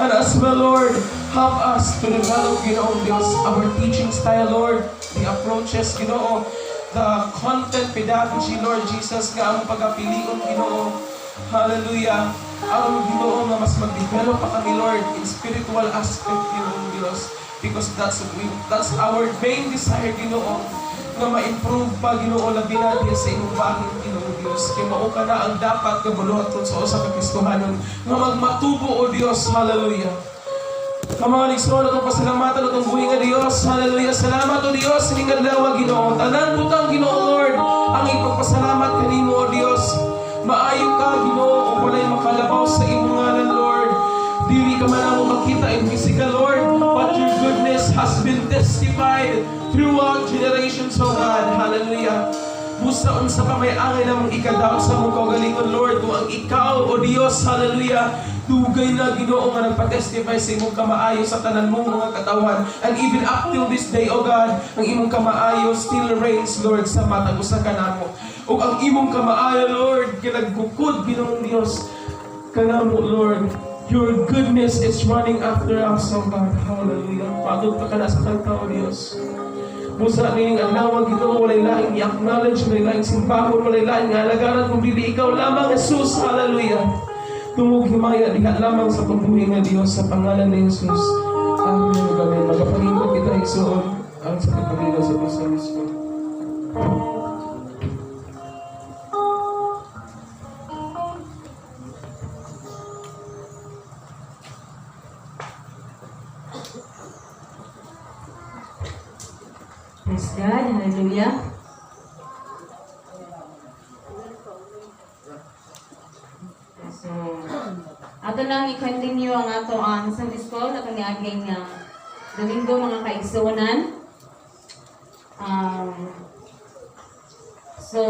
And as well, Lord, help us to develop, Ginoong Diyos, our teaching style, Lord, the approaches, Ginoo, the content pedagogy, Lord Jesus, nga ang pagapilion, Ginoo. Hallelujah. Ang Ginoo nga mas mag-develop pa kami, Lord, in spiritual aspect, Ginoong Diyos. Because that's our main desire, Ginoo, nga ma-improve pa, Ginoo, labi natin sa imong bagay, Ginoo Diyos. Kaya mao ka na ang dapat nga buluhaton sa usa ka Kristohanon nga magmatubo, O Diyos. Hallelujah. Mga Lisron, atong pasalamatan atong buhay nga Diyos. Hallelujah. Salamat, O Diyos, sining adlaw, Ginoo. Tanan butang, Ginoo, Lord, ang ipagpasalamat kanimo, O Diyos. Maayo ka, Ginoo, o walay makalabaw sa imong ngalan, Lord. Dili ka man ako makita in physical, Lord, but your goodness has been testified throughout generations, O God. Hallelujah. Busaon sa pa may angay namang ikadaw sa mong kaugalingon, Lord, kung ang ikaw, O Diyos, hallelujah, dugay na, Ginoo, nga nagpa-testify sa imong kamaayo sa tanan mong mga katawan. And even up till this day, O God, ang imong kamaayo still reigns, Lord, sa matag usa ka namo. O ang imong kamaayo, Lord, kinagkukod, Ginoong Diyos, kanamo, Lord. Your goodness is running after us, O God. Hallelujah. Pagod pa ka na sa kanta, O Diyos. Musa nining ang nawag ito, walay laing i-acknowledge, walay laing simbahon, walay laing alagaran, kung dili ikaw lamang, Jesus. Hallelujah. Tungog himaya, diha lamang sa pagbuhi nga Diyos, sa pangalan ni Jesus. Amen. Amen. Magpapalingkod kita, Igsoon, ang sa pagpapalingkod sa Pasalis ko. Praise God, hallelujah. So, ato lang i-continue ang ato ang Sunday School na kaniaging Domingo, mga kaigsunan. So,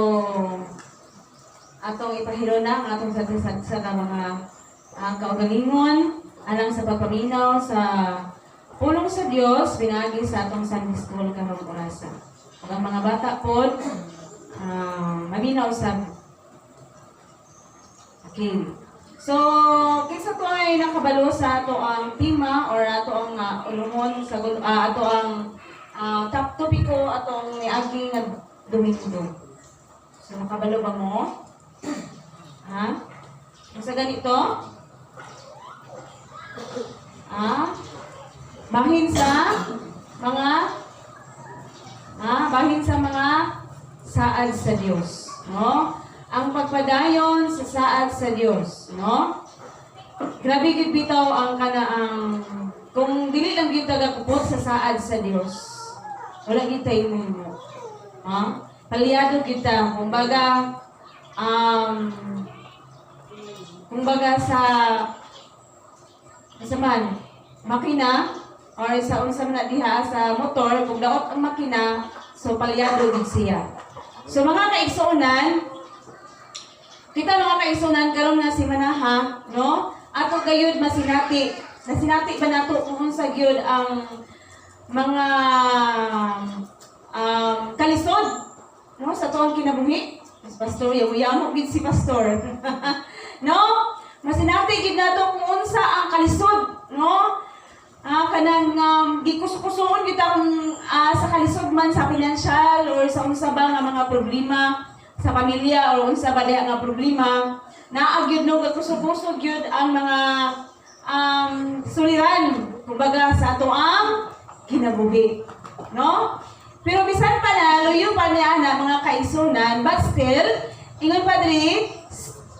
atong ipahiro na ang atong sa mga kaugalingon alang sa pagpaminaw sa pulong sa Dios pinagi sa atong Sunday School karong orasa. Ug ang mga bata pod maminaw sa. Okay. So, kinsa to ay nakabalo sa ato ang tema or ato ang ulumon sa ato ang top topiko atong niaging Domingo. So, nakabalo ba mo? Ha? Sa ganito? Bahin sa mga saad sa Dios, no? Ang pagpadayon sa saad sa Dios, no? Grabe gid bitaw ang kanaang kung dili lang gyud tagakupot sa saad sa Dios. Wala gyud tayo mo. Ha? Paliyado kita, kumbaga sa man makina or sa unsa man diha sa motor kung daot ang makina, so palyado din siya. So mga kaigsuonan, kita mga kaigsuonan karon nga si manaha, no? Ato gayud masinati. Nasinati ba nato kung unsa gyud ang mga kalisod, no? Sa tuong kinabuhi. Mas pastor yamo gid si pastor. No? Masinati gid nato kung unsa ang kalisod, no? Kanang gikusukusuon kita kung sa kalisod man sa financial or sa unsa ba nga mga problema sa pamilya or unsa ba diha nga problema naa gyud no gakusog-kusog gyud ang mga suliran kumbaga sa ato ang kinabuhi, no? Pero bisan pa na luyo pa niya na mga kaigsunan, but still ingon pa diri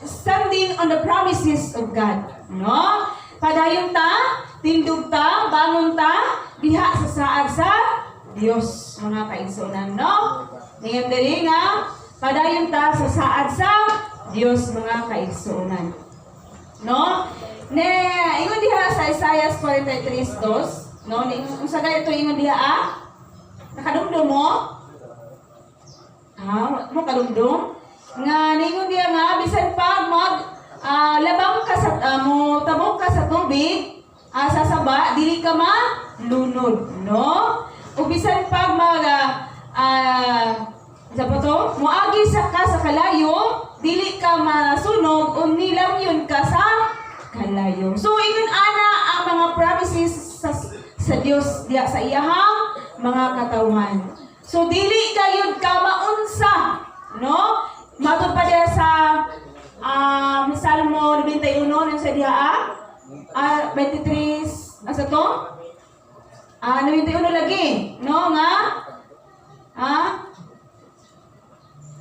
standing on the promises of God, no? Padayon ta, tindog ta, bangon ta, diha sa saad sa Dios, mga kaigsunan, no? Ngayon diri nga, padayon ta sa saad sa Dios, mga kaigsunan, no? Ne, ingon diha sa Isaiah 43:2, no? Unsa gay ito ingon diha nakadumdum mo? Mo kadumdum? Nga ningon diha nga bisan pag labang ka sa mo tabok ka sa tubig sa saba dili ka malunod, no? Ug bisan pag moagi sa kalayo dili ka masunog ug nilamyon ka sa kalayo. So ingon ana ang Dios diya sa iyahang mga katawhan. So dili kayud ka maunsa, no? Matod pa diya sa Salmo 91 nang sa diha 23 asa to? 91 lagi, no nga?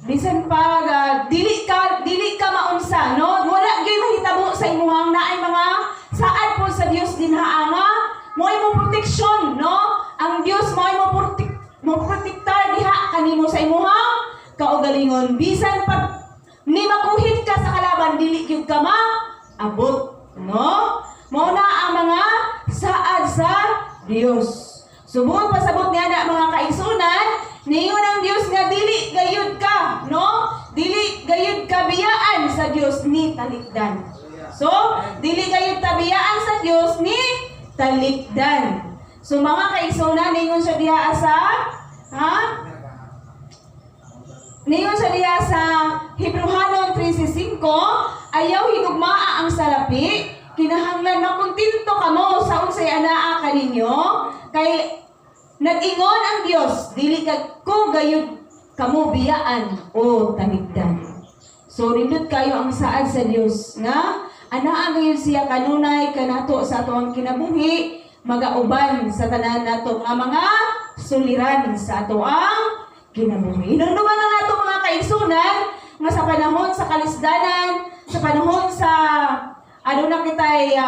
Bisan pa dili ka maunsa, no? Wala gyud mahitabo sa imuhang naay mga saad po sa Dios dinhaa nga mo imong proteksyon, no? Ang Dios mo mo protektar diha kanimo sa imuhang kaugalingon. Bisan pa ni makuhit ka sa kalaban dili gyud ka maabot, no? Mao na ang mga saad sa Dios. Subong pasabot niya na mga kaigsunan, niingon ang Dios nga dili gayud ka, no? Dili gayud ka biyaan sa Dios ni talikdan. So, dili gayud tabiyaan sa Dios ni talikdan. So mga kaigsunan, niingon siya diha sa niingon siya diha sa Hebrehanon 13:5, ayaw hinugmaa ang salapi, kinahanglan makuntinto kamo sa unsay anaa kaninyo, kay nag-ingon ang Dios, dili ko gayud kamo biyaan o talikdan. So rindot kayo ang saad sa Dios nga anaa gayud siya kanunay kanato sa ato ang kinabuhi, magauban sa tanan nato nga mga suliran sa ato ang kinabuhi. Hinumduman na nato mga kaigsunan nga sa panahon sa kalisdanan, sa panahon sa na kitay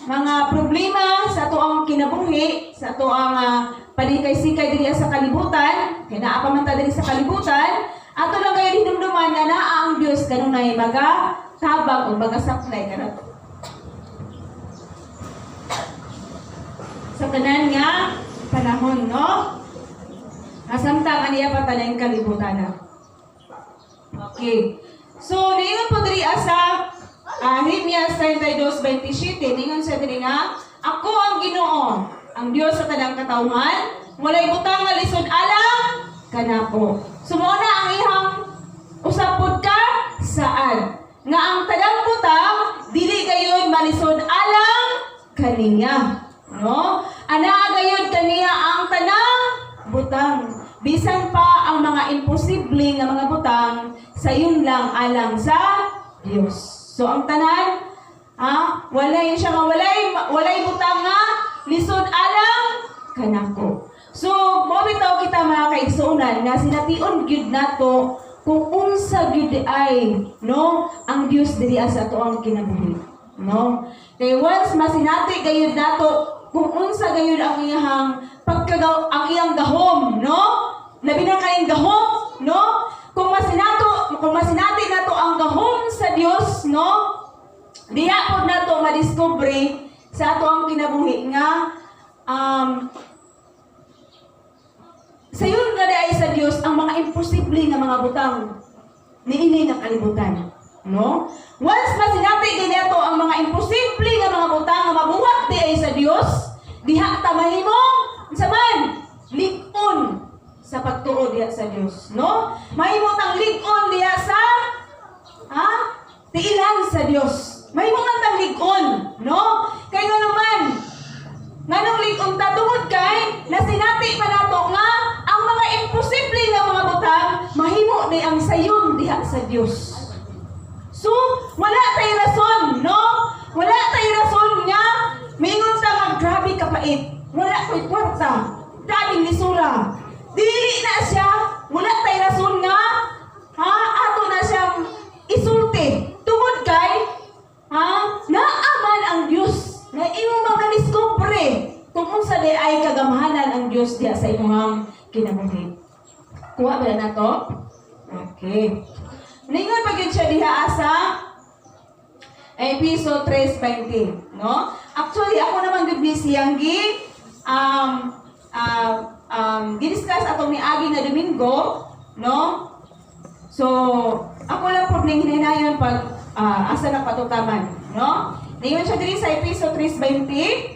mga problema sa ato ang kinabuhi, sa ato ang panikay-sikay diri sa kalibutan, kay naa pa man ta diri sa kalibutan, ato lang kayo hinumduman na naa ang Dios kanunay magatabang o magasaklay kanato sa tanan nga panahon, no? Asamtang aniya pa tanan kalibutan na. Okay. So, niingon po diri sa Jeremias 32:27, niingon sa diri nga, ako ang Ginoo, ang Dios sa tanang katawhan, walay butang nga lisod alang kanako. Sumuna ang ihang usapod ka saad nga ang tanang butang dili gayon malisod alang kaniya, no? Ana gayon kaniya ang tanang butang. Bisan pa ang mga imposible nga mga butang sayon lang alang sa Dios. So ang tanan walay siya nga walay butang nga lisod alang kanako. So mo bitaw kita mga kaigsunan nga sination gyud nato kung unsa gyud ay, no, ang Dios diri sa ato ang kinabuhi, no? Kay once masinati gayud nato kung unsa gayud ang iyang ang iyang gahom, no? Labi na kayong gahom, no? Kung masinati nato ang gahom sa Dios, no? Diha pod nato madiscovery sa ato ang kinabuhi nga sayon nga ay sa Dios ang mga imposible nga mga butang niini nga kalibutan, no? Once masinati gid nato ang mga imposible nga mga butang nga mabuhat di ay sa Dios, diha ta mahimo unsa man lig-on sa pagtuo diha sa Dios, no? Mahimo tang lig-on diha sa tiilan sa Dios. Mahimo man tang lig-on, no? Kay ngano man nganong lig-on ta tungod kay nasinati pa nato nga ang mga imposible nga mga butang mahimo ni ang sayon diha sa Dios. So, wala tay rason, no? Wala tay rason nga mingon ta nga grabe kapait. Wala ko'y kwarta. Daming lisura. Dili na siya. Wala tay rason nga ato na siyang isulti. Tungod kay naaman ang Dios na imong mga diskubre kung unsa di ay kagamhanan ang Dios diha sa imong kinabuhi. Kuha ba na to? Okay. Ningon pa gyud siya diha sa episode 3:20, no? Actually ako naman gud siyang gidiscuss atong niagi nga Domingo, no? So ako lang po ning hinahinayon pag asa na patutaman, no? Ningon siya diri sa episode 3:20.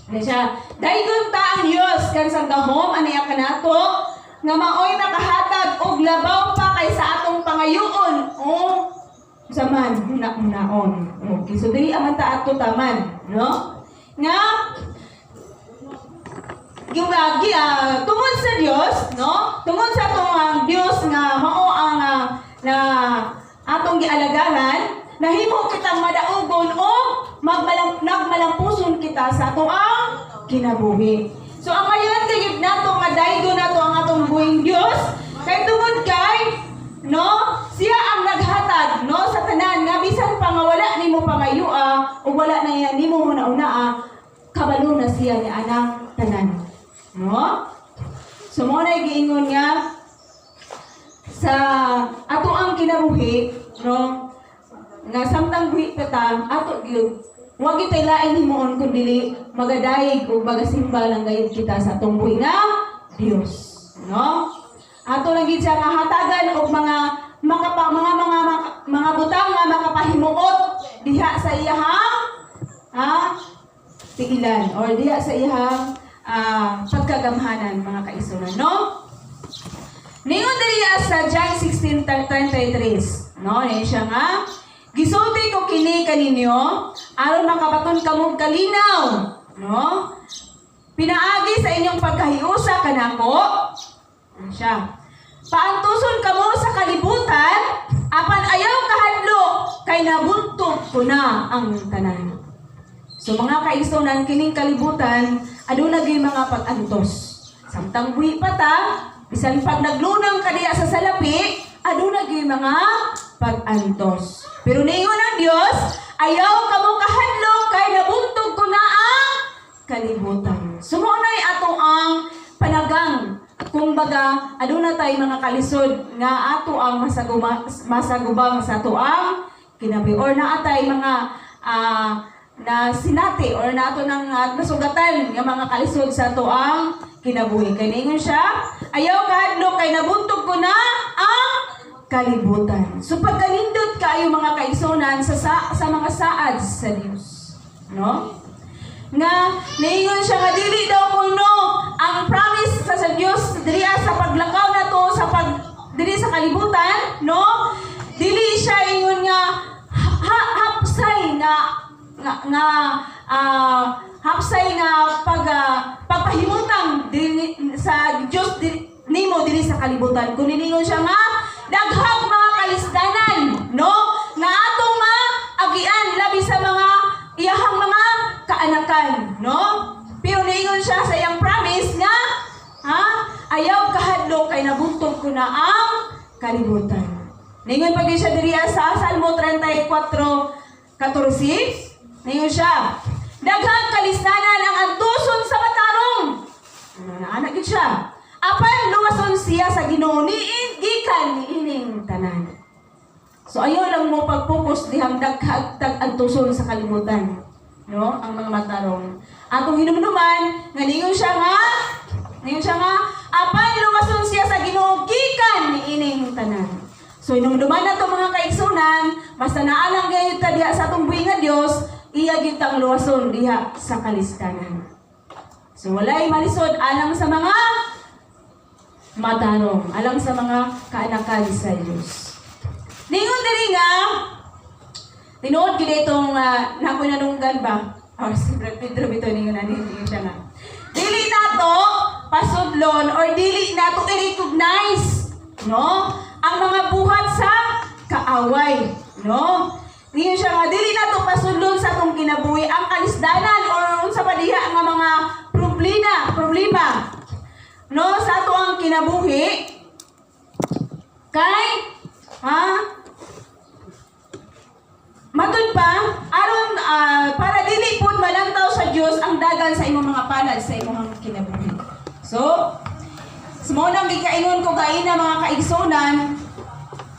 Ano siya? Daygon ta ang Dios kan sa gahom aniya kanato nga maoy nakahatag og labaw pa kaysa atong pangayoon. O zaman hunaon. Okay, so dili aman ta ato taman, no? Nga tungod sa Dios, no? Tungod sa atong Dios nga mao ang na atong gialagahan, nahimo kitang madaugon o nagmalampuson kita sa atong kinabuhi. So ang mayon kay nato nga daygo nato ang atong buhing Dios kay tungod kay siya ang naghatag sa tanan nga bisan pa nga wala nimo pangayua o wala na yan nimo una kabalo na siya ni anang tanan. So mo na giingon nga sa ato ang kinabuhi, nga samtang buhi pa ta ato gyud wa gyud tay lain himuon kun dili magadayeg o magasimba lang gayud kita sa atong buhi nga Dios, ato lang gid siya nga hatagan og mga butang nga makapahimuot diha sa iyahang tigilan or diha sa iyahang pagkagamhanan mga kaisunan, Ningon diri sa John 16:33, Niya siya nga, gisulti ko kini kaninyo, aron makabaton kamong kalinaw, Pinaagi sa inyong pagkahiusa kanako, siya. Paantuson kamo sa kalibutan, apan ayaw kahadlo, kay nabuntog ko na ang tanan. So mga kaisunan, kining kalibutan, aduna gyud mga pag-antos. Samtang buhi pa ta, bisan pag naglunang ka diya sa salapi, aduna gyud mga pag-antos. Pero ningon ang Dios, ayaw kamo kahadlo, kay nabuntog ko na ang kalibutan. Sumunay ato ang panagang. Kung baga, aduna tay mga kalisod nga ato ang masagubang sa ato ang kinabi or naatay mga na sinati or nato nang nasugatan nga mga kalisod sa ato ang kinabuhi. Kay ningon siya, ayaw kahadlo kay nabuntog ko na ang kalibutan. So pagkanindot kayo mga kaisunan sa mga saad sa Dios, nga ningon siya nga dili daw kuno ang promise sa Dios diri sa paglakaw nato diri sa kalibutan, dili siya ingon nga hapsay hapsay nga pagpahimutang sa Dios nimo diri sa kalibutan. Kun ningon siya nga daghang mga kalisdanan, nga atong maagian labi sa mga iyahang mga kaanakan, Pero ningon siya sa iyang promise nga ayaw kahadlo kay nabuntog ko na ang kalibutan. Ningon pag siya diri sa Salmo 34:14, ningon siya, daghang kalisdanan ang antuson sa matarong. Naanak gid siya. Apan luwason siya sa Ginoo gikan niining tanan. So ayaw lang mo pag-focus dihang daghang antuson sa kalibutan, ang mga matarong. Atong hinumduman nga ningon siya nga apan luwason siya sa Ginoo gikan niining tanan. So hinumduman nato mga kaigsunan, basta naalang gayud ka diha sa atong buhi nga Dios, iya gyud tang luwason diha sa kalisdanan. So walay malisod alang sa mga matarong, alang sa mga kaanakan sa Dios. Ningon diri nga tinuod gid itong nakoy nanunggan ba? Si Pedro bito ningon siya nga. Dili nato pasudlon or dili nato i-recognize, ang mga buhat sa kaaway, Ningon siya nga dili nato pasudlon sa atong kinabuhi ang kalisdanan or unsa pa diha nga mga problema, sa ato ang kinabuhi kay matud pa aron para dili pud malantaw sa Dios ang dagan sa imong mga palad sa imong kinabuhi. So mo nang gikaingon ko gaina mga kaigsonan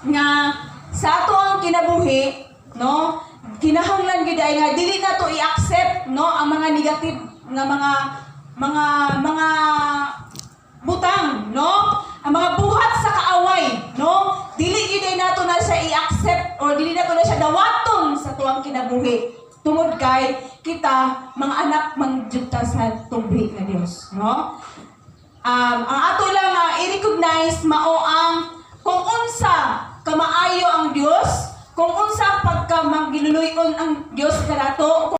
nga sa ato ang kinabuhi, kinahanglan gid ay nga dili nato i-accept ang mga negative nga mga butang, ang mga buhat sa kaaway, dili gid nato na siya i-accept or dili nato na siya dawaton sa tuwang kinabuhi. Tungod kay kita mga anak mangjud sa tubig nga Dios, ang ato lang i-recognize mao ang kung unsa kamaayo ang Dios, kung unsa pagka manggiluluyon ang Dios kanato.